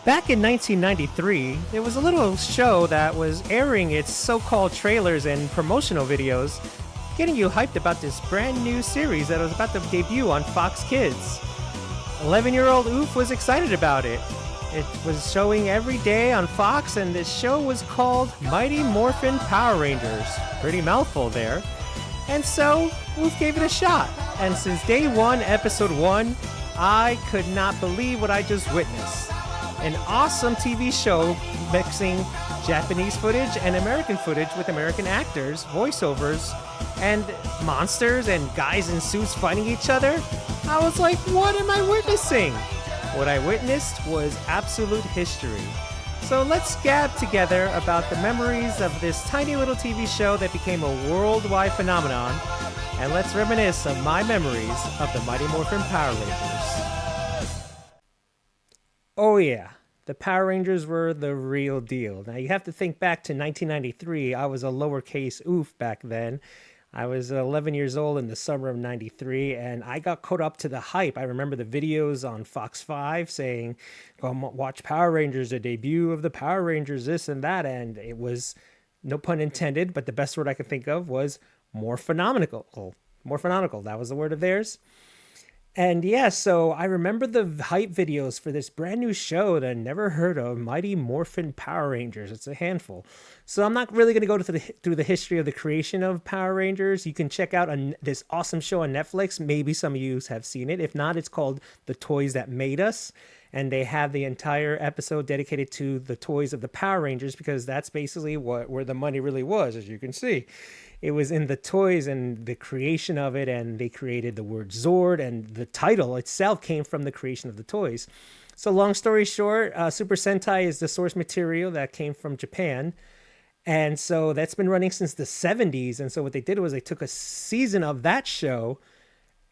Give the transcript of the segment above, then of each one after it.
Back in 1993, there was a little show that was airing its so-called trailers and promotional videos, getting you hyped about this brand new series that was about to debut on Fox Kids. 11-year-old Oof was excited about it. It was showing every day on Fox, and this show was called Mighty Morphin Power Rangers. Pretty mouthful there. And so, Oof gave it a shot. And since day one, episode 1, I could not believe what I just witnessed. An awesome TV show mixing Japanese footage and American footage with American actors, voiceovers, and monsters and guys in suits fighting each other. I was like, what am I witnessing? What I witnessed was absolute history. So let's gab together about the memories of this tiny little TV show that became a worldwide phenomenon, and let's reminisce of my memories of the Mighty Morphin Power Rangers. Oh yeah, the Power Rangers were the real deal. Now you have to think back to 1993. I was a lowercase Oof back then. I was 11 years old in the summer of 93, and I got caught up to the hype. I remember the videos on Fox 5 saying, go watch Power Rangers, the debut of the Power Rangers, this and that, and it was, no pun intended, but the best word I could think of was more phenomenal. More phenomenal, that was the word of theirs. And yeah, so I remember the hype videos for this brand new show that I never heard of, Mighty Morphin Power Rangers. It's a handful. So I'm not really going to go through the history of the creation of Power Rangers. You can check out this awesome show on Netflix. Maybe some of you have seen it. If not, it's called The Toys That Made Us. And they have the entire episode dedicated to the toys of the Power Rangers because that's basically where the money really was, as you can see. It was in the toys and the creation of it, and they created the word Zord, and the title itself came from the creation of the toys. So long story short, Super Sentai is the source material that came from Japan. And so that's been running since the 70s. And so what they did was they took a season of that show,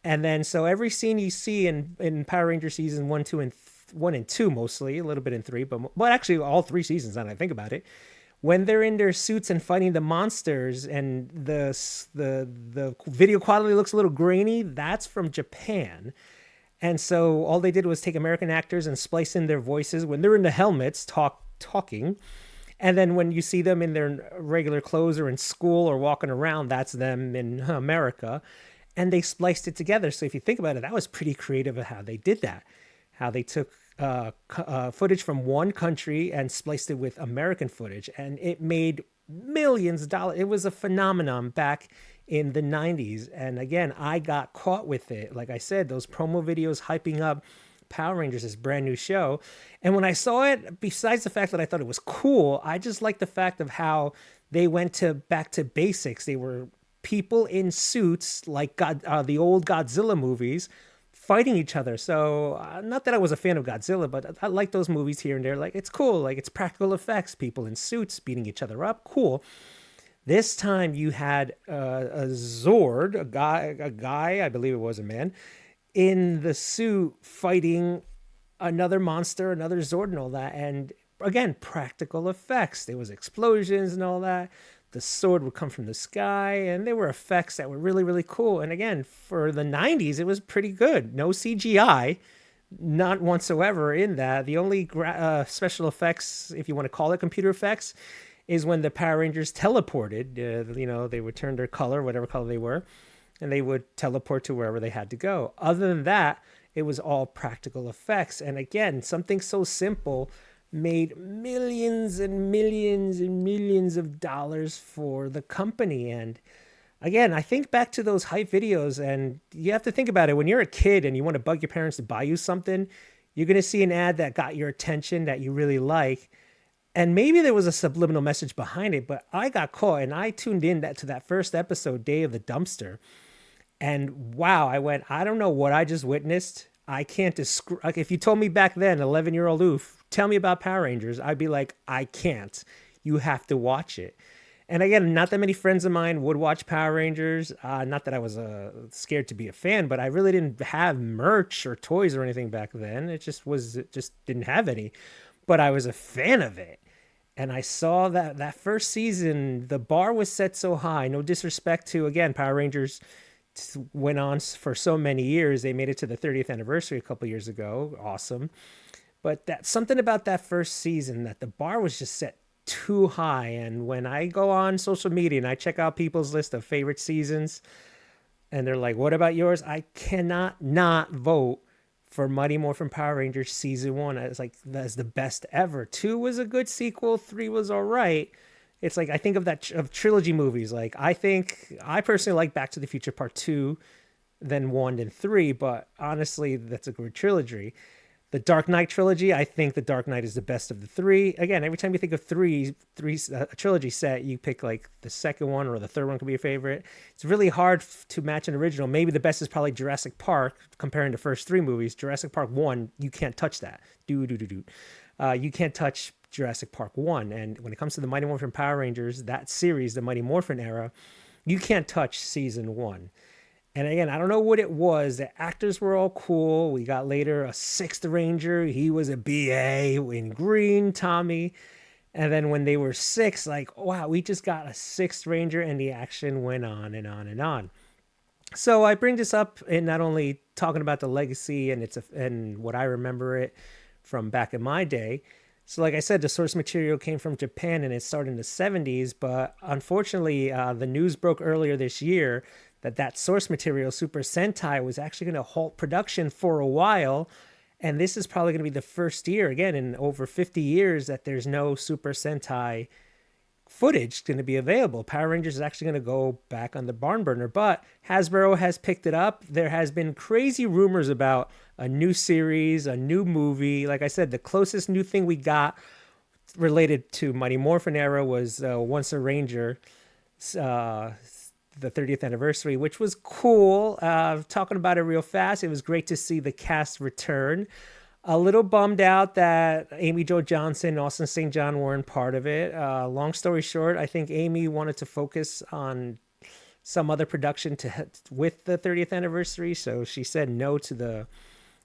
and then so every scene you see in Power Rangers season 1, 2, and 1 and 2 mostly, a little bit in 3, but actually all 3 seasons now that I think about it. When they're in their suits and fighting the monsters and the video quality looks a little grainy, that's from Japan. And so all they did was take American actors and splice in their voices when they're in the helmets talking. And then when you see them in their regular clothes or in school or walking around, that's them in America. And they spliced it together. So if you think about it, that was pretty creative of how they did that. How they took footage from one country and spliced it with American footage, and it made millions of dollars. It was a phenomenon back in the 90s, and again, I got caught with it. Like I said, those promo videos hyping up Power Rangers, this brand new show, and when I saw it, besides the fact that I thought it was cool, I just liked the fact of how they went back to basics. They were people in suits like the old Godzilla movies, fighting each other. So not that I was a fan of Godzilla, but I like those movies here and there. Like, it's cool. Like, it's practical effects, people in suits beating each other up. Cool. This time you had a Zord, a guy, I believe it was a man, in the suit fighting another monster, another Zord and all that. And again, practical effects. There was explosions and all that. The sword would come from the sky, and there were effects that were really, really cool. And again, for the 90s, it was pretty good. No CGI, not whatsoever in that. The only special effects, if you want to call it computer effects, is when the Power Rangers teleported. They would turn their color, whatever color they were, and they would teleport to wherever they had to go. Other than that, it was all practical effects. And again, something so simple made millions and millions and millions of dollars for the company. And again, I think back to those hype videos, and you have to think about it. When you're a kid and you want to bug your parents to buy you something, you're going to see an ad that got your attention that you really like. And maybe there was a subliminal message behind it, but I got caught and I tuned in to that first episode, Day of the Dumpster. And wow, I don't know what I just witnessed. I can't describe. Like, if you told me back then, 11-year-old Oof, tell me about Power Rangers, I'd be like, I can't. You have to watch it. And again, not that many friends of mine would watch Power Rangers. Not that I was scared to be a fan, but I really didn't have merch or toys or anything back then. It just didn't have any. But I was a fan of it. And I saw that first season, the bar was set so high. No disrespect to, again, Power Rangers went on for so many years. They made it to the 30th anniversary a couple years ago. Awesome. But that something about that first season, that the bar was just set too high. And when I go on social media and I check out people's list of favorite seasons, and they're like, "What about yours?" I cannot not vote for Mighty Morphin Power Rangers season one. It's like that's the best ever. Two was a good sequel. Three was all right. It's like I think of that of trilogy movies. Like I personally like Back to the Future Part Two, then one and three. But honestly, that's a good trilogy. The Dark Knight trilogy, I think the Dark Knight is the best of the three. Again, every time you think of a trilogy set, you pick like the second one or the third one could be a favorite. It's really hard to match an original. Maybe the best is probably Jurassic Park, comparing the first three movies. Jurassic Park 1, you can't touch that. You can't touch Jurassic Park 1. And when it comes to the Mighty Morphin Power Rangers, that series, the Mighty Morphin era, you can't touch season 1. And again, I don't know what it was. The actors were all cool. We got later a sixth ranger. He was a BA in green, Tommy. And then when they were six, like, wow, we just got a sixth ranger, and the action went on and on and on. So I bring this up in not only talking about the legacy and what I remember it from back in my day. So like I said, the source material came from Japan and it started in the 70s. But unfortunately, the news broke earlier this year that source material, Super Sentai, was actually going to halt production for a while. And this is probably going to be the first year, again, in over 50 years, that there's no Super Sentai footage going to be available. Power Rangers is actually going to go back on the barn burner. But Hasbro has picked it up. There has been crazy rumors about a new series, a new movie. Like I said, the closest new thing we got related to Mighty Morphin era was Once a Ranger, the 30th anniversary, which was cool. Talking about it real fast, it was great to see the cast return. A little bummed out that Amy Jo Johnson and Austin St. John weren't part of it. Long story short, I think Amy wanted to focus on some other production with the 30th anniversary, so she said no to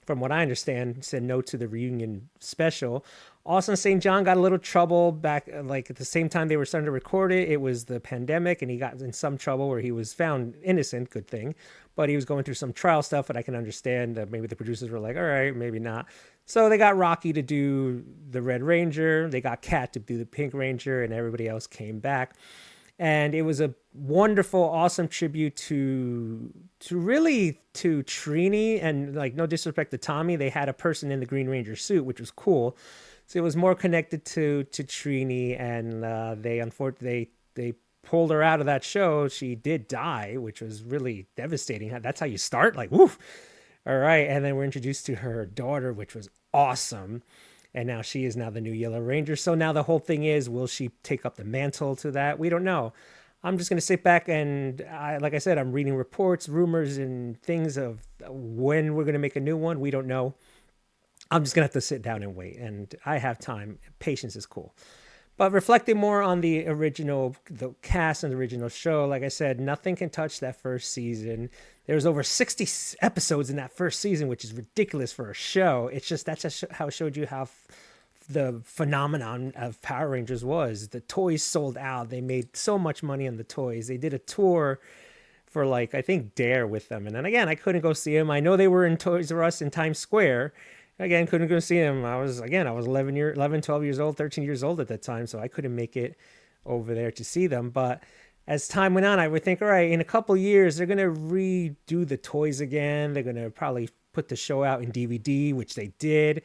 from what I understand, said no to the reunion special. Austin St. John got a little trouble back, like at the same time they were starting to record it. It was the pandemic, and he got in some trouble where he was found innocent, good thing, but he was going through some trial stuff that I can understand. Maybe the producers were like, all right, maybe not. So they got Rocky to do the Red Ranger, they got Kat to do the Pink Ranger, and everybody else came back. And it was a wonderful, awesome tribute to Trini, and like no disrespect to Tommy, they had a person in the Green Ranger suit, which was cool. So it was more connected to Trini, and they pulled her out of that show. She did die, which was really devastating. That's how you start, like woof. All right, and then we're introduced to her daughter, which was awesome. And now she is now the new Yellow Ranger. So now the whole thing is, will she take up the mantle to that? We don't know. I'm just going to sit back and, like I said, I'm reading reports, rumors, and things of when we're going to make a new one. We don't know. I'm just going to have to sit down and wait. And I have time. Patience is cool. But reflecting more on the cast and the original show, like I said, nothing can touch that first season. There was over 60 episodes in that first season, which is ridiculous for a show. It's just, that's how it showed you how the phenomenon of Power Rangers was. The toys sold out. They made so much money on the toys. They did a tour for like, I think Dare with them. And then again, I couldn't go see them. I know they were in Toys R Us in Times Square. Again, couldn't go see him. I was 11, 12 years old, 13 years old at that time, so I couldn't make it over there to see them. But as time went on, I would think, all right, in a couple years, they're going to redo the toys again. They're going to probably put the show out in DVD, which they did.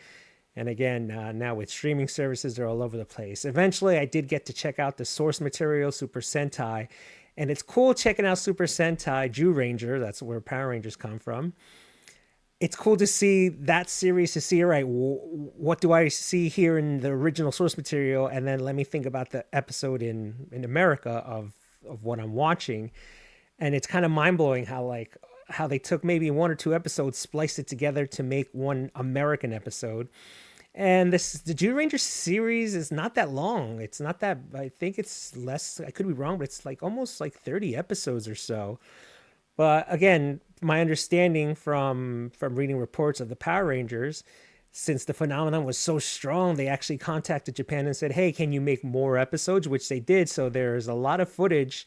And again, now with streaming services, they're all over the place. Eventually, I did get to check out the source material, Super Sentai. And it's cool checking out Super Sentai, Jew Ranger. That's where Power Rangers come from. It's cool to see that series, to see, all right, what do I see here in the original source material? And then let me think about the episode in America of what I'm watching. And it's kind of mind-blowing how they took maybe one or two episodes, spliced it together to make one American episode. And the Jew Ranger series is not that long. It's not that, I think it's less, I could be wrong, but it's like almost like 30 episodes or so. But again, my understanding from reading reports of the Power Rangers, since the phenomenon was so strong, they actually contacted Japan and said, hey, can you make more episodes? Which they did. So there's a lot of footage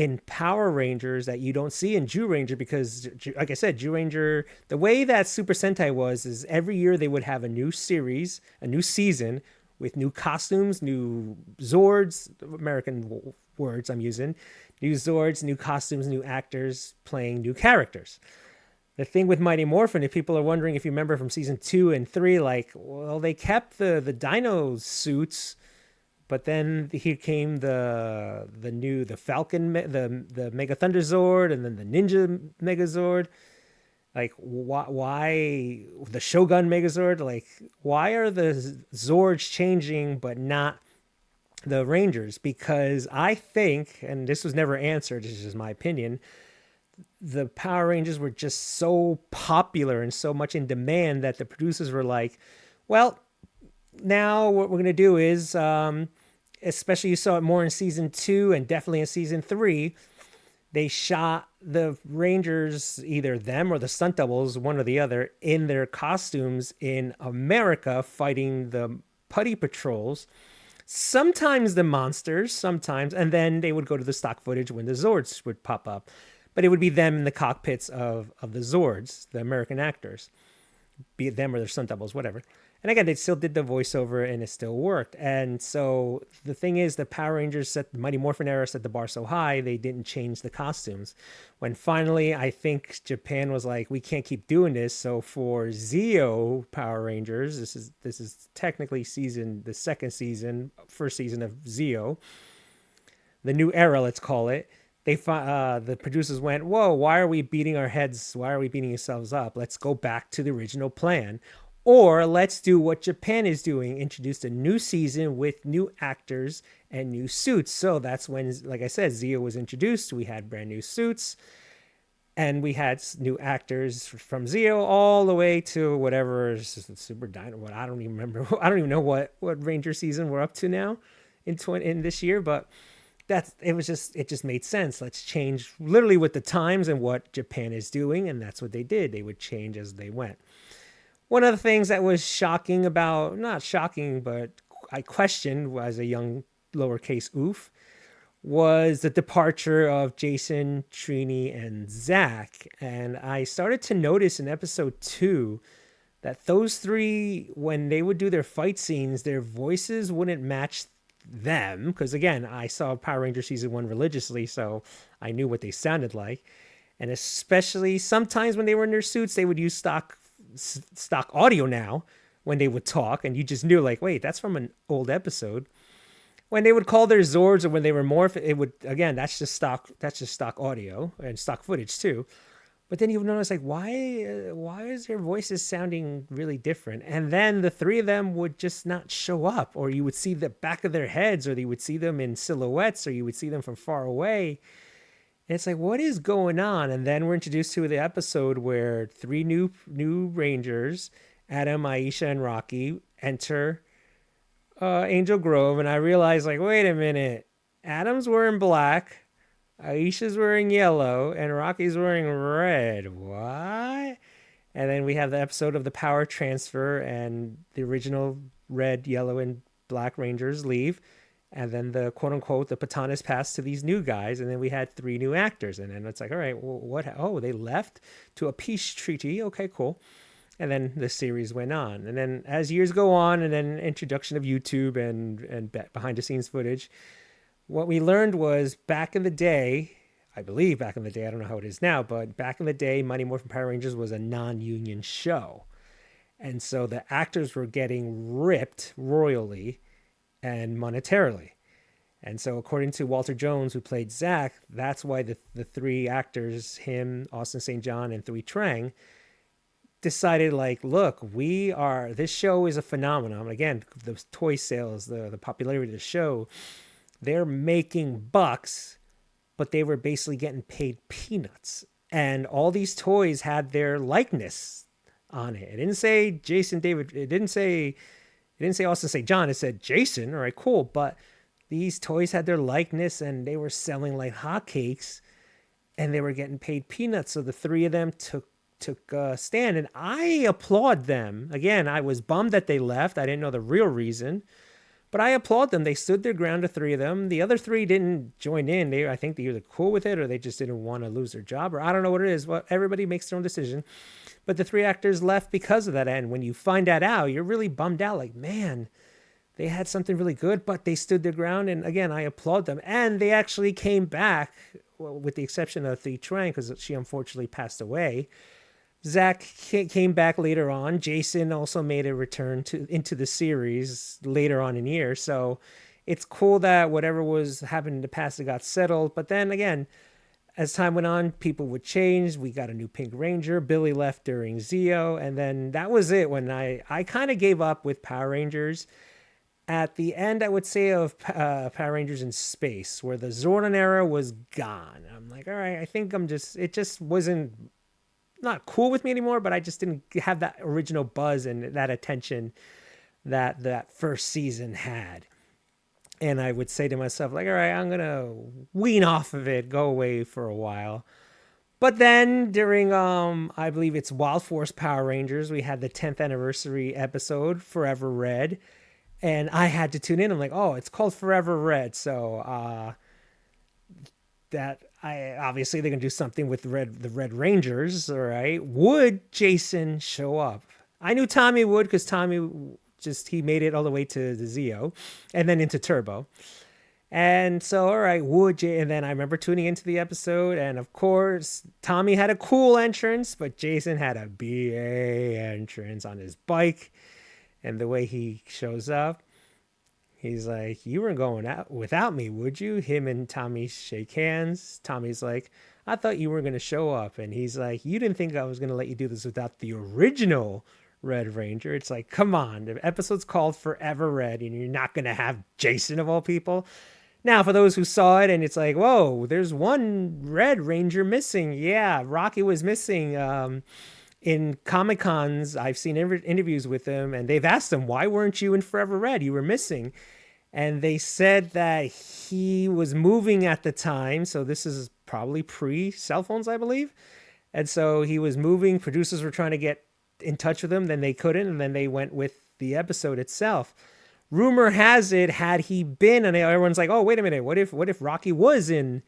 in Power Rangers that you don't see in Jew Ranger, because, like I said, Jew Ranger, the way that Super Sentai was is every year they would have a new series, a new season with new costumes, new Zords, American words I'm using, new Zords, new costumes, new actors playing new characters. The thing with Mighty Morphin, if people are wondering, if you remember from season 2 and 3, like, well, they kept the dino suits, but then here came the Falcon, the Mega Thunder Zord, and then the Ninja Megazord. Like, why the Shogun Megazord? Like, why are the Zords changing but not the Rangers? Because I think, and this was never answered, this is just my opinion, the Power Rangers were just so popular and so much in demand that the producers were like, well, now what we're going to do is, especially you saw it more in season 2 and definitely in season 3, they shot the Rangers, either them or the stunt doubles, one or the other, in their costumes in America fighting the putty patrols. Sometimes the monsters, sometimes, and then they would go to the stock footage when the Zords would pop up. But it would be them in the cockpits of the Zords, the American actors, be it them or their stunt doubles, whatever. And again, they still did the voiceover and it still worked. And so the thing is, the Power Rangers the Mighty Morphin era set the bar so high, they didn't change the costumes. When finally, I think Japan was like, we can't keep doing this. So for Zeo Power Rangers, this is technically the second season, first season of Zeo, the new era, let's call it. The producers went, whoa, why are we beating our heads? Why are we beating ourselves up? Let's go back to the original plan. Or let's do what Japan is doing, introduce a new season with new actors and new suits. So that's when, like I said, Zeo was introduced. We had brand new suits and we had new actors from Zeo all the way to whatever, Super Dino, what, I don't even remember. I don't even know what Ranger season we're up to now in this year, but it just made sense. Let's change literally with the times and what Japan is doing. And that's what they did. They would change as they went. One of the things that was shocking about, not shocking, but I questioned as a young lowercase oof, was the departure of Jason, Trini, and Zach. And I started to notice in episode 2 that those three, when they would do their fight scenes, their voices wouldn't match them. Because again, I saw Power Rangers season 1 religiously, so I knew what they sounded like. And especially sometimes when they were in their suits, they would use stock audio now when they would talk, and you just knew, like, wait, that's from an old episode. When they would call their Zords or when they were morph, it would, again, that's just stock audio and stock footage too. But then you would notice, like, why is their voices sounding really different? And then the three of them would just not show up, or you would see the back of their heads, or you would see them in silhouettes, or you would see them from far away. And it's like, what is going on? And then we're introduced to the episode where three new Rangers, Adam, Aisha, and Rocky, enter Angel Grove. And I realized, like, wait a minute. Adam's wearing black, Aisha's wearing yellow, and Rocky's wearing red. What? And then we have the episode of the power transfer, and the original red, yellow, and black Rangers leave. And then the quote unquote, the baton is passed to these new guys. And then we had three new actors. And then it's like, all right, well, what? Oh, they left to a peace treaty. Okay, cool. And then the series went on. And then as years go on, and then introduction of YouTube and behind the scenes footage, what we learned was back in the day, I believe back in the day, I don't know how it is now, but back in the day, Mighty Morphin Power Rangers was a non-union show. And so the actors were getting ripped royally and monetarily. And so according to Walter Jones, who played Zach, that's why the three actors, him, Austin St. John, and Thuy Trang, decided, like, look, this show is a phenomenon. Again, the toy sales, the popularity of the show, they're making bucks, but they were basically getting paid peanuts. And all these toys had their likeness on it. It didn't say Jason David, it didn't say Austin St. John, it said Jason. All right, cool. But these toys had their likeness, and they were selling like hotcakes, and they were getting paid peanuts. So the three of them took a stand, and I applaud them. Again, I was bummed that they left. I didn't know the real reason, But I applaud them. They stood their ground, the three of them. The other three didn't join in. I think they either cool with it or they just didn't want to lose their job, or I don't know what it is. Well, everybody makes their own decision. But the three actors left because of that. And when you find that out, you're really bummed out. Like, man, they had something really good, but they stood their ground. And again, I applaud them. And they actually came back, well, with the exception of Thi Trang, because she unfortunately passed away. Zach came back later on. Jason also made a return into the series later on in years. So it's cool that whatever was happening in the past, it got settled. But then again, as time went on, people would change. We got a new Pink Ranger. Billy left during Zeo. And then that was it when I kind of gave up with Power Rangers. At the end, I would say, of Power Rangers in Space, where the Zordon era was gone. I'm like, all right, I think it just wasn't not cool with me anymore, but I just didn't have that original buzz and that attention that first season had. And I would say to myself, like, all right, I'm going to wean off of it, go away for a while. But then during, I believe it's Wild Force Power Rangers, we had the 10th anniversary episode, Forever Red. And I had to tune in. I'm like, oh, it's called Forever Red. So that obviously they're gonna do something with the Red Rangers, all right? Would Jason show up? I knew Tommy would, because Tommy he made it all the way to the Zeo and then into Turbo. And so, all right, and then I remember tuning into the episode, and of course, Tommy had a cool entrance, but Jason had a BA entrance on his bike. And the way he shows up, he's like, you weren't going out without me, would you? Him and Tommy shake hands. Tommy's like, I thought you weren't going to show up. And he's like, you didn't think I was going to let you do this without the original Red Ranger. It's like, come on. The episode's called Forever Red, and you're not going to have Jason of all people. Now, for those who saw it, and it's like, whoa, there's one Red Ranger missing. Yeah, Rocky was missing. In Comic-Cons, I've seen interviews with him, and they've asked him, why weren't you in Forever Red? You were missing. And they said that he was moving at the time. So this is probably pre-cell phones, I believe. And so he was moving. Producers were trying to get in touch with him. Then they couldn't. And then they went with the episode itself. Rumor has it, had he been, and everyone's like, oh, wait a minute. What if Rocky was in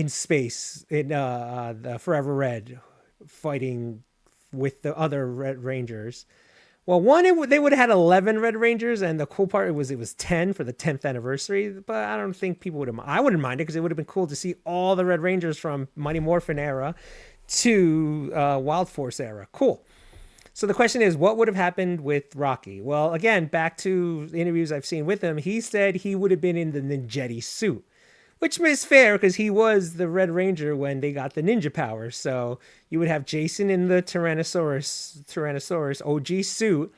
space in the Forever Red fighting with the other Red Rangers? Well, they would have had 11 Red Rangers, and the cool part was it was 10 for the 10th anniversary, but I don't think people would have. I wouldn't mind it, because it would have been cool to see all the Red Rangers from Mighty Morphin era to Wild Force era. Cool. So the question is, what would have happened with Rocky? Well, again, back to the interviews I've seen with him, he said he would have been in the Ninjetti suit, which is fair, because he was the Red Ranger when they got the ninja powers. So you would have Jason in the Tyrannosaurus OG suit,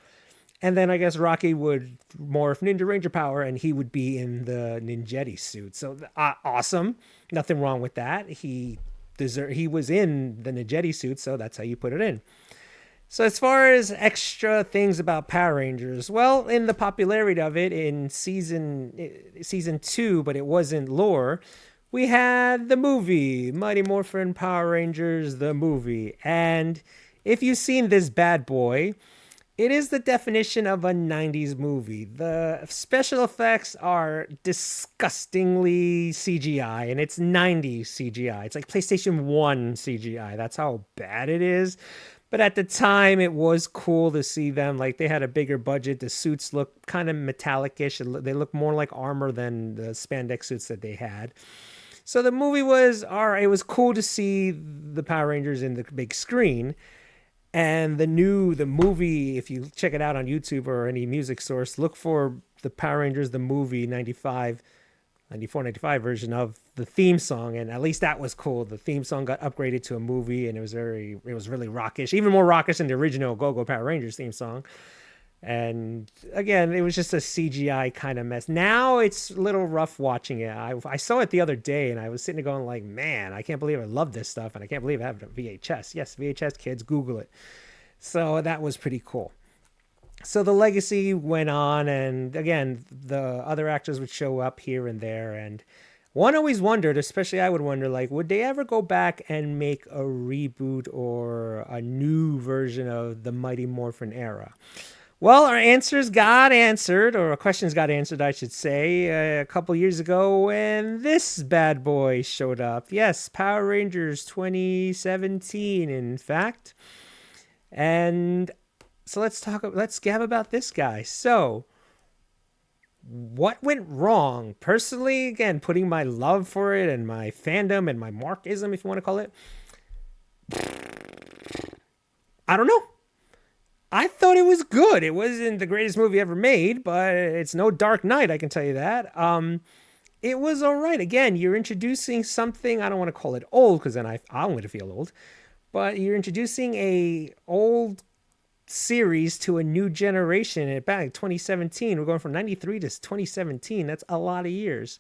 and then I guess Rocky would morph Ninja Ranger power, and he would be in the Ninjetti suit. So awesome, nothing wrong with that. He was in the Ninjetti suit, so that's how you put it in. So as far as extra things about Power Rangers, well, in the popularity of it in season 2, but it wasn't lore, we had the movie, Mighty Morphin Power Rangers, the movie. And if you've seen this bad boy, it is the definition of a 90s movie. The special effects are disgustingly CGI, and it's 90s CGI. It's like PlayStation 1 CGI. That's how bad it is. But at the time, it was cool to see them. Like, they had a bigger budget. The suits look kind of metallic-ish. They look more like armor than the spandex suits that they had. So the movie was, all right, it was cool to see the Power Rangers in the big screen. And the movie, if you check it out on YouTube or any music source, look for the Power Rangers, the movie, 94, 95 version of the theme song. And at least that was cool. The theme song got upgraded to a movie, and it was really rockish, even more rockish than the original Go-Go Power Rangers theme song. And again, it was just a CGI kind of mess. Now it's a little rough watching it. I saw it the other day, and I was sitting there going like, man, I can't believe I love this stuff, and I can't believe I have it on VHS. Yes, VHS, kids, Google it. So that was pretty cool. So the legacy went on, and again, the other actors would show up here and there, and one always wondered, especially I would wonder, like, would they ever go back and make a reboot or a new version of the Mighty Morphin era? Well, our answers got answered, or our questions got answered, I should say, a couple years ago when this bad boy showed up. Yes, Power Rangers 2017, in fact. And so let's gab about this guy. So, what went wrong? Personally, again, putting my love for it and my fandom and my markism, if you want to call it, I don't know. I thought it was good. It wasn't the greatest movie ever made, but it's no Dark Knight, I can tell you that. It was all right. Again, you're introducing something. I don't want to call it old because then I'm going to feel old. But you're introducing a old series to a new generation. And back in 2017, we're going from 93 to 2017. That's a lot of years.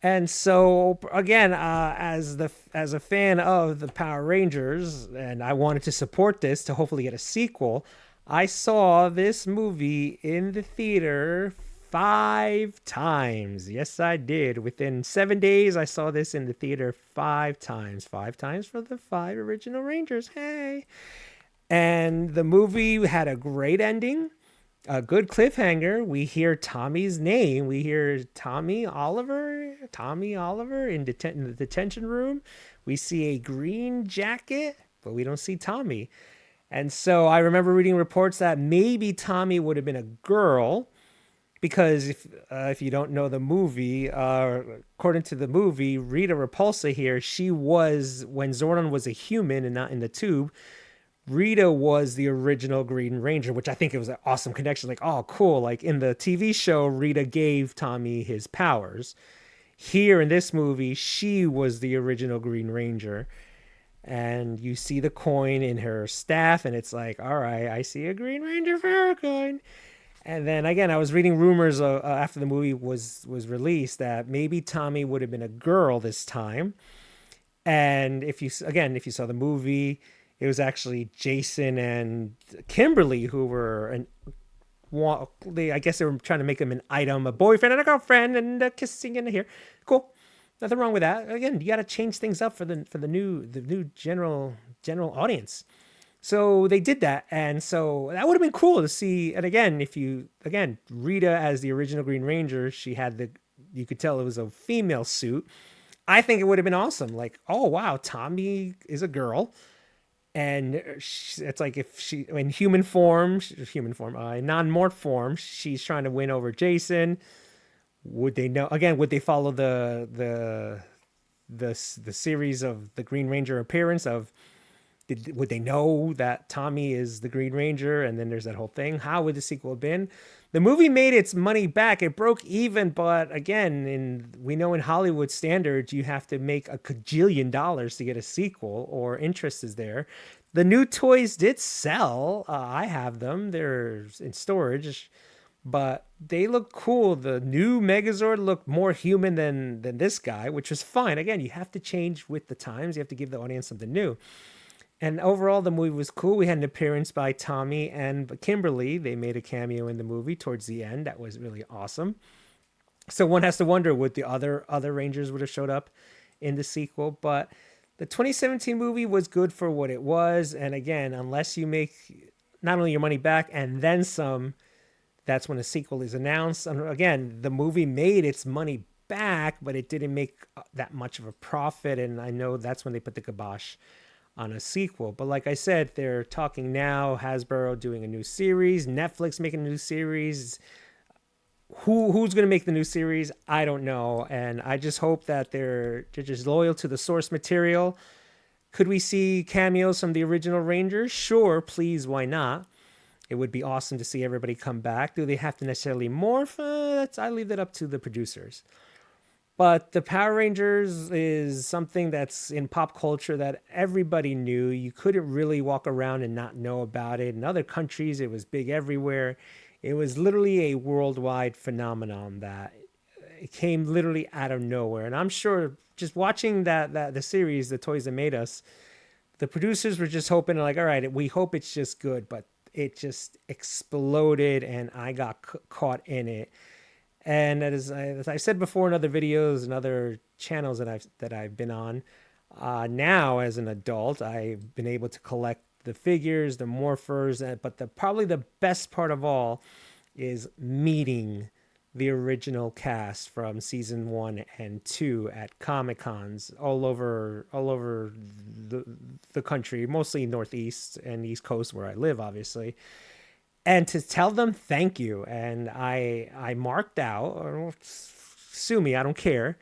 And so again, as a fan of the Power Rangers, and I wanted to support this to hopefully get a sequel, I saw this movie in the theater 5 times. Yes, I did. Within 7 days, I saw this in the theater 5 times. 5 times for the five original Rangers. Hey. And the movie had a great ending, a good cliffhanger. We hear Tommy's name. We hear Tommy Oliver in the detention room. We see a green jacket, but we don't see Tommy. And so I remember reading reports that maybe Tommy would have been a girl because if you don't know the movie, according to the movie, Rita Repulsa here, she was when Zordon was a human and not in the tube. Rita was the original Green Ranger, which I think it was an awesome connection. Like, oh, cool. Like in the TV show, Rita gave Tommy his powers. Here in this movie, she was the original Green Ranger. And you see the coin in her staff, and it's like, all right, I see a Green Ranger for her coin. And then again, I was reading rumors after the movie was released that maybe Tommy would have been a girl this time. And if you saw the movie, it was actually Jason and Kimberly who were I guess they were trying to make them an item, a boyfriend and a girlfriend, and kissing in here. Cool, nothing wrong with that. Again, you got to change things up for the new general audience. So they did that, and so that would have been cool to see. And again, Rita as the original Green Ranger, she had you could tell it was a female suit. I think it would have been awesome. Like, oh wow, Tommy is a girl. And it's like if she in non-morph form, she's trying to win over Jason. Would they know again? Would they follow the series of the Green Ranger appearance of? Would they know that Tommy is the Green Ranger? And then there's that whole thing. How would the sequel have been? The movie made its money back. It broke even, but again, we know in Hollywood standards, you have to make a cajillion dollars to get a sequel, or interest is there. The new toys did sell. I have them. They're in storage, but they look cool. The new Megazord looked more human than this guy, which was fine. Again, you have to change with the times. You have to give the audience something new. And overall, the movie was cool. We had an appearance by Tommy and Kimberly. They made a cameo in the movie towards the end. That was really awesome. So one has to wonder, would the other Rangers would have showed up in the sequel? But the 2017 movie was good for what it was. And again, unless you make not only your money back and then some, that's when a sequel is announced. And again, the movie made its money back, but it didn't make that much of a profit. And I know that's when they put the kibosh on a sequel. But like I said, they're talking now, Hasbro doing a new series, Netflix making a new series. Who's going to make the new series? I don't know. And I just hope that they're just loyal to the source material. Could we see cameos from the original Rangers? Sure, please, why not? It would be awesome to see everybody come back. Do they have to necessarily morph? I leave that up to the producers. But the Power Rangers is something that's in pop culture that everybody knew. You couldn't really walk around and not know about it. In other countries, it was big everywhere. It was literally a worldwide phenomenon that it came literally out of nowhere. And I'm sure just watching the series, The Toys That Made Us, the producers were just hoping like, all right, we hope it's just good. But it just exploded and I got caught in it. And as I said before in other videos and other channels that I've been on, now as an adult, I've been able to collect the figures, the morphers, but probably the best part of all is meeting the original cast from season 1 and 2 at Comic Cons all over the country, mostly Northeast and East Coast where I live, obviously, and to tell them thank you. And I marked out, or sue me, I don't care.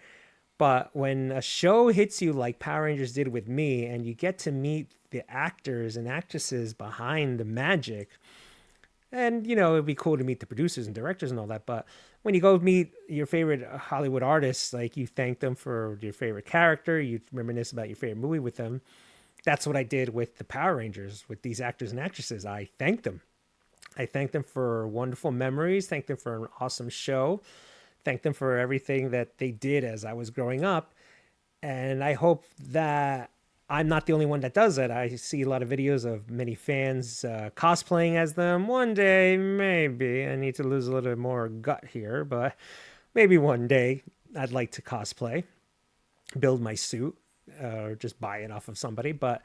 But when a show hits you like Power Rangers did with me, and you get to meet the actors and actresses behind the magic, and it'd be cool to meet the producers and directors and all that, but when you go meet your favorite Hollywood artists, like, you thank them for your favorite character, you reminisce about your favorite movie with them. That's what I did with the Power Rangers, with these actors and actresses. I thanked them. I thanked them for wonderful memories, thanked them for an awesome show, thanked them for everything that they did as I was growing up. And I hope that I'm not the only one that does that. I see a lot of videos of many fans cosplaying as them. One day, maybe. I need to lose a little bit more gut here, but maybe one day I'd like to cosplay, build my suit, or just buy it off of somebody. But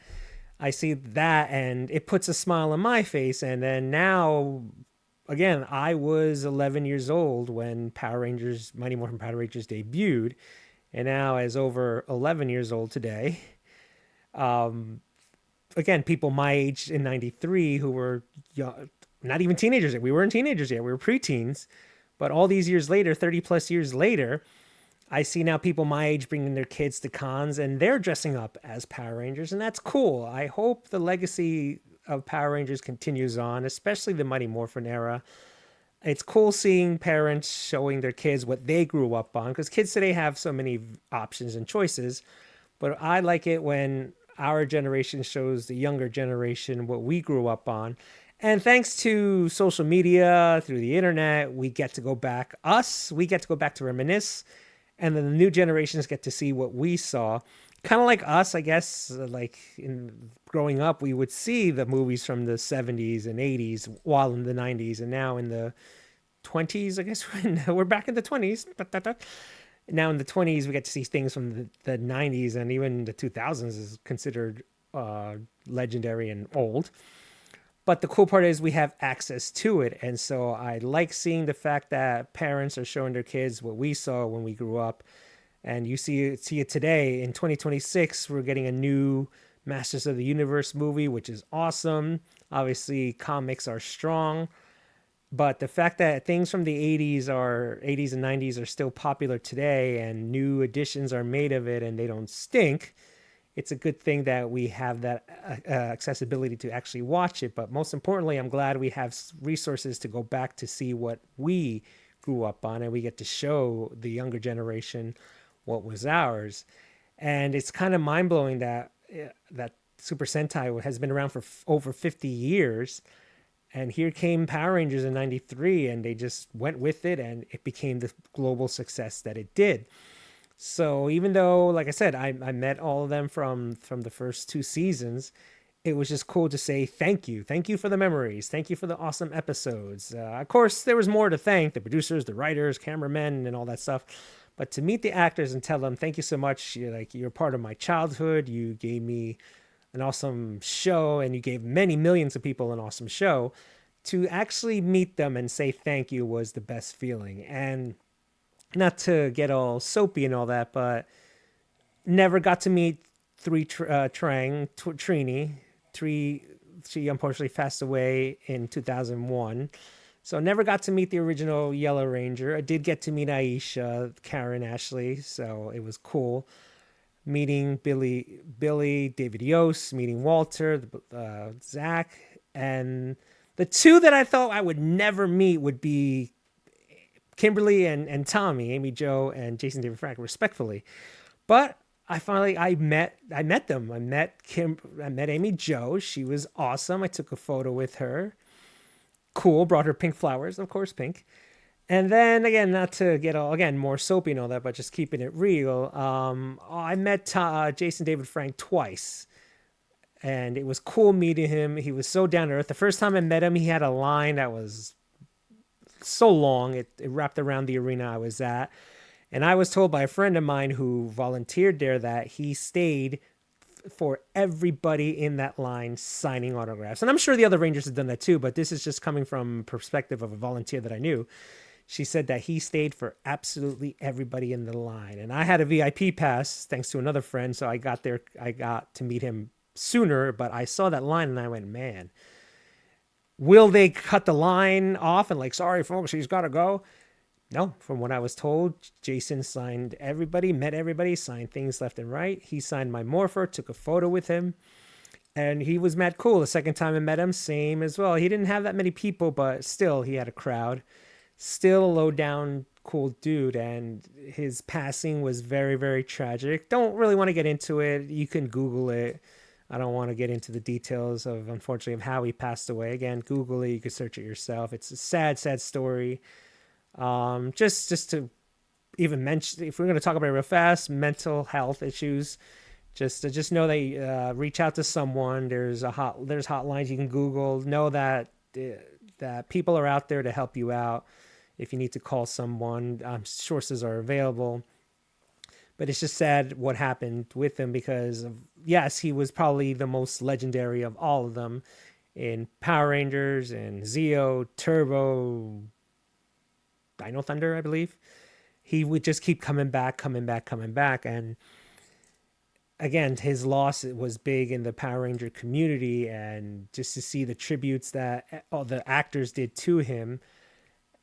I see that, and it puts a smile on my face. And then now, again, I was 11 years old when Mighty Morphin Power Rangers debuted. And now, as over 11 years old today, again, people my age in 93 who were young, not even teenagers yet. We weren't teenagers yet. We were preteens. But all these years later, 30 plus years later, I see now people my age bringing their kids to cons, and they're dressing up as Power Rangers, and that's cool. I hope the legacy of Power Rangers continues on, especially the Mighty Morphin era. It's cool seeing parents showing their kids what they grew up on, because kids today have so many options and choices. But I like it when our generation shows the younger generation what we grew up on. And thanks to social media, through the internet, we get to go back. We get to go back to reminisce. And then the new generations get to see what we saw. Kind of like us, I guess, like in growing up, we would see the movies from the 70s and 80s while in the 90s. And now in the 20s, I guess we're back in the 20s. Now in the 20s, we get to see things from the 90s, and even the 2000s is considered legendary and old. But the cool part is we have access to it. And so I like seeing the fact that parents are showing their kids what we saw when we grew up. And you see it today. In 2026, we're getting a new Masters of the Universe movie, which is awesome. Obviously, comics are strong. But the fact that things from the 80s and 90s are still popular today, and new editions are made of it and they don't stink, it's a good thing that we have that accessibility to actually watch it. But most importantly, I'm glad we have resources to go back to see what we grew up on, and we get to show the younger generation what was ours. And it's kind of mind-blowing that Super Sentai has been around for over 50 years. And here came Power Rangers in 93, and they just went with it, and it became the global success that it did. So even though, like I said, I met all of them from the first 2 seasons, it was just cool to say thank you. Thank you for the memories. Thank you for the awesome episodes. Of course, there was more to thank: the producers, the writers, cameramen, and all that stuff. But to meet the actors and tell them thank you so much, you're part of my childhood. You gave me an awesome show, and you gave many millions of people an awesome show. To actually meet them and say thank you was the best feeling. And not to get all soapy and all that, but never got to meet Trini. She unfortunately passed away in 2001. So never got to meet the original Yellow Ranger. I did get to meet Aisha, Karen, Ashley, so it was cool. Meeting Billy, David Yost, meeting Walter, Zach, and the 2 that I thought I would never meet would be Kimberly and Tommy, Amy Jo and Jason David Frank, respectfully. But I met them. I met Amy Jo. She was awesome. I took a photo with her. Cool. Brought her pink flowers, of course, pink. And then again, not to get more soapy and all that, but just keeping it real. I met Jason David Frank twice, and it was cool meeting him. He was so down to earth. The first time I met him, he had a line that was so long, it wrapped around the arena I was at. And I was told by a friend of mine who volunteered there that he stayed for everybody in that line signing autographs. And I'm sure the other Rangers have done that too, but this is just coming from perspective of a volunteer that I knew. She said that he stayed for absolutely everybody in the line. And I had a VIP pass thanks to another friend, so I got to meet him sooner, but I saw that line and I went, man, will they cut the line off and like, sorry folks, he's got to go? No, from what I was told, Jason signed everybody, met everybody, signed things left and right. He signed my morpher, took a photo with him, and he was mad cool. The second time I met him, same as well. He didn't have that many people, but still, he had a crowd. Still a low down, cool dude, and his passing was very, very tragic. Don't really want to get into it. You can Google it. I don't want to get into the details of, unfortunately, of how he passed away. Again, Google it. You can search it yourself. It's a sad, sad story. Just to even mention, if we're going to talk about it real fast, mental health issues, just know that reach out to someone. There's hotlines you can Google. Know that people are out there to help you out. If you need to call someone, sources are available. But it's just sad what happened with him because, yes, he was probably the most legendary of all of them in Power Rangers and Zeo, Turbo, Dino Thunder, I believe. He would just keep coming back. And again, his loss was big in the Power Ranger community. And just to see the tributes that all the actors did to him,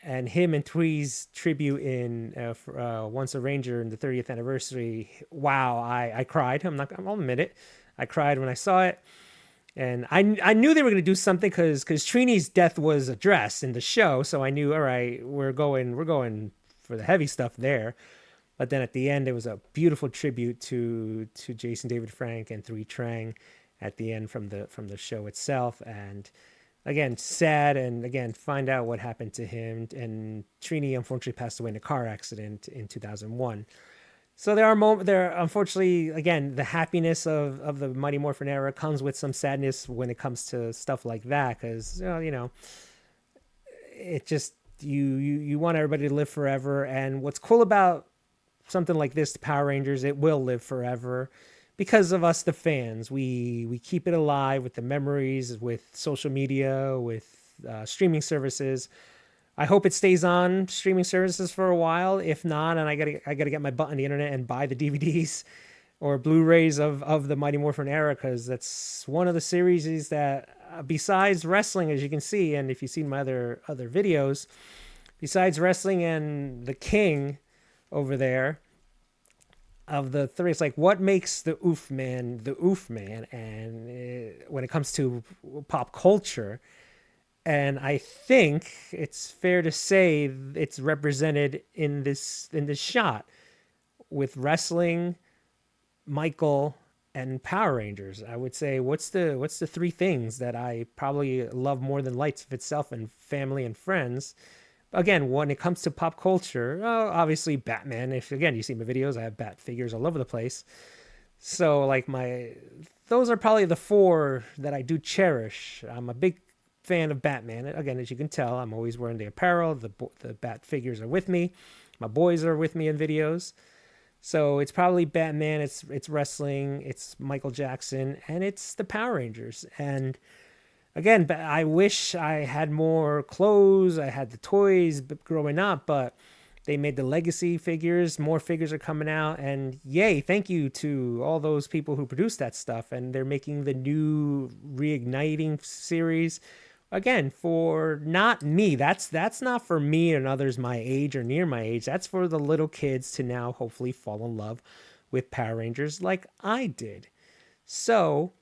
and him and Twee's tribute in Once a Ranger in the 30th anniversary. Wow, I cried. I'll admit it. I cried when I saw it. And I knew they were going to do something because Trini's death was addressed in the show. So I knew, all right, we're going for the heavy stuff there. But then at the end, it was a beautiful tribute to Jason David Frank and Three Trang at the end from the show itself. And again, sad, and again, find out what happened to him. And Trini unfortunately passed away in a car accident in 2001. So there unfortunately, again, the happiness of the Mighty Morphin era comes with some sadness when it comes to stuff like that, because it just you want everybody to live forever. And what's cool about something like this, the Power Rangers, it will live forever. Because of us, the fans, we keep it alive with the memories, with social media, with streaming services. I hope it stays on streaming services for a while. If not, and I gotta get my butt on the internet and buy the DVDs or Blu-rays of the Mighty Morphin era, because that's one of the series that, besides wrestling, as you can see, and if you've seen my other videos, besides wrestling and the King over there, of the three, it's like, what makes the Oofman? And when it comes to pop culture, and I think it's fair to say it's represented in this shot with wrestling, Michael, and Power Rangers. I would say, what's the three things that I probably love more than lights of itself and family and friends? Again, when it comes to pop culture, obviously Batman. If again you see my videos, I have Bat figures all over the place. So like those are probably the four that I do cherish. I'm a big fan of Batman. Again, as you can tell, I'm always wearing the apparel. The Bat figures are with me. My boys are with me in videos. So it's probably Batman. It's wrestling. It's Michael Jackson, and it's the Power Rangers. And again, I wish I had more clothes. I had the toys growing up, but they made the legacy figures. More figures are coming out, and yay, thank you to all those people who produced that stuff. And they're making the new Reigniting series. Again, for not me. That's not for me and others my age or near my age. That's for the little kids to now hopefully fall in love with Power Rangers like I did. So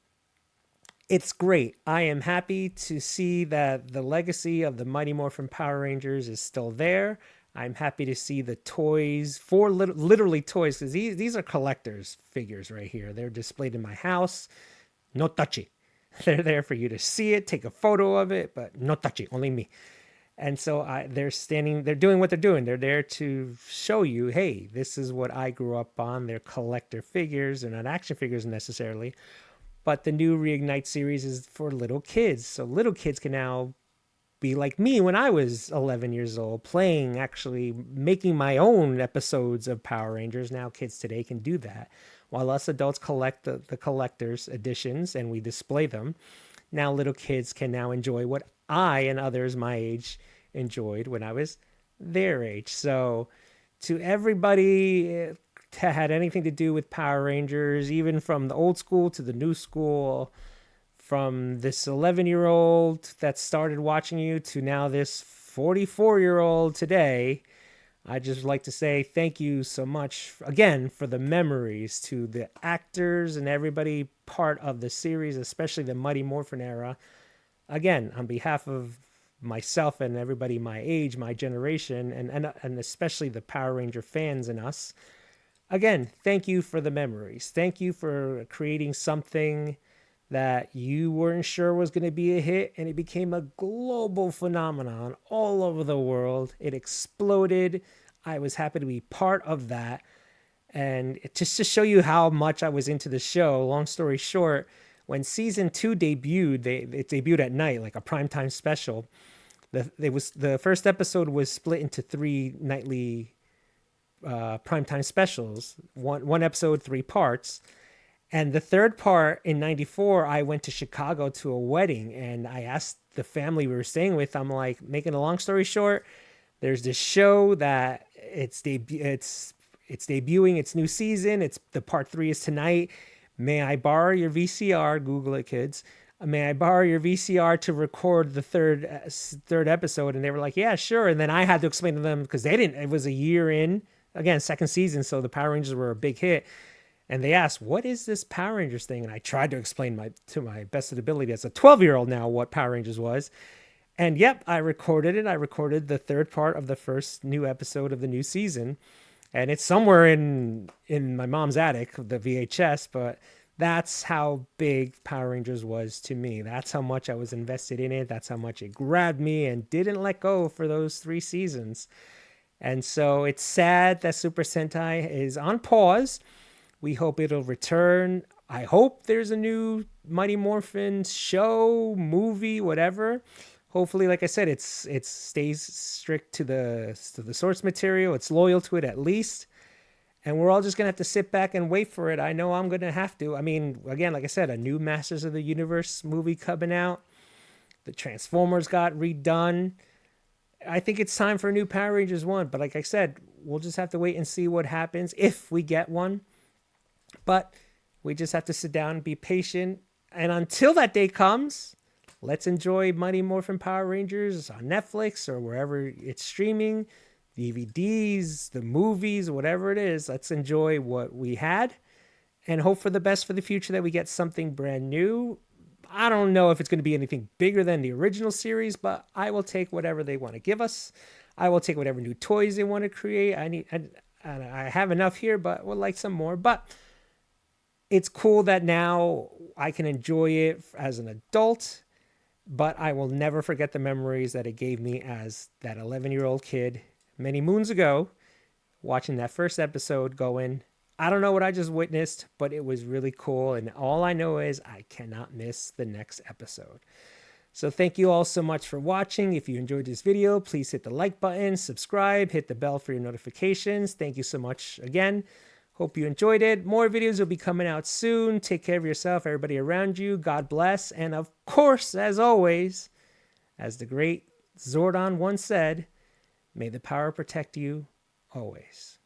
it's great. I am happy to see that the legacy of the Mighty Morphin Power Rangers is still there. I'm happy to see the toys, literally toys, because these are collectors' figures right here. They're displayed in my house. No touchy. They're there for you to see it, take a photo of it, but no touchy, only me. And so they're doing what they're doing. They're there to show you, hey, this is what I grew up on. They're collector figures. They're not action figures necessarily. But the new Reignite series is for little kids. So little kids can now be like me when I was 11 years old, playing, actually making my own episodes of Power Rangers. Now kids today can do that. While us adults collect the collector's editions and we display them, now little kids can now enjoy what I and others my age enjoyed when I was their age. So to everybody that had anything to do with Power Rangers, even from the old school to the new school, from this 11-year-old that started watching you to now this 44-year-old today, I just like to say thank you so much again for the memories, to the actors and everybody part of the series, especially the Mighty Morphin era. Again, on behalf of myself and everybody my age, my generation, and especially the Power Ranger fans and us, again, thank you for the memories. Thank you for creating something that you weren't sure was going to be a hit, and it became a global phenomenon all over the world. It exploded. I was happy to be part of that. And just to show you how much I was into the show, long story short, when season 2 debuted, it debuted at night, like a primetime special. The first episode was split into 3 nightly primetime specials, one episode, 3 parts. And the third part in 94, I went to Chicago to a wedding, and I asked the family we were staying with, I'm like, making a long story short, there's this show that it's debuting its new season. The part 3 is tonight. May I borrow your VCR? Google it, kids. May I borrow your VCR to record the third episode? And they were like, yeah, sure. And then I had to explain to them, because it was a year in, again, second season, so the Power Rangers were a big hit. And they asked, what is this Power Rangers thing? And I tried to explain to my best of ability as a 12-year-old now what Power Rangers was. And yep, I recorded it. I recorded the third part of the first new episode of the new season. And it's somewhere in my mom's attic, the VHS. But that's how big Power Rangers was to me. That's how much I was invested in it. That's how much it grabbed me and didn't let go for those 3 seasons. And so it's sad that Super Sentai is on pause. We hope it'll return. I hope there's a new Mighty Morphin show, movie, whatever. Hopefully, like I said, it stays strict to the source material. It's loyal to it at least. And we're all just going to have to sit back and wait for it. I know I'm going to have to. I mean, again, like I said, a new Masters of the Universe movie coming out. The Transformers got redone. I think it's time for a new Power Rangers 1. But like I said, we'll just have to wait and see what happens if we get one. But we just have to sit down and be patient. And until that day comes, let's enjoy Mighty Morphin Power Rangers on Netflix or wherever it's streaming, DVDs, the movies, whatever it is. Let's enjoy what we had and hope for the best for the future, that we get something brand new. I don't know if it's going to be anything bigger than the original series, but I will take whatever they want to give us. I will take whatever new toys they want to create. I have enough here, but would like some more. But it's cool that now I can enjoy it as an adult, but I will never forget the memories that it gave me as that 11-year-old kid many moons ago, watching that first episode going, I don't know what I just witnessed, but it was really cool. And all I know is I cannot miss the next episode. So thank you all so much for watching. If you enjoyed this video, please hit the like button, subscribe, hit the bell for your notifications. Thank you so much again. Hope you enjoyed it. More videos will be coming out soon. Take care of yourself, everybody around you. God bless. And of course, as always, as the great Zordon once said, may the power protect you always.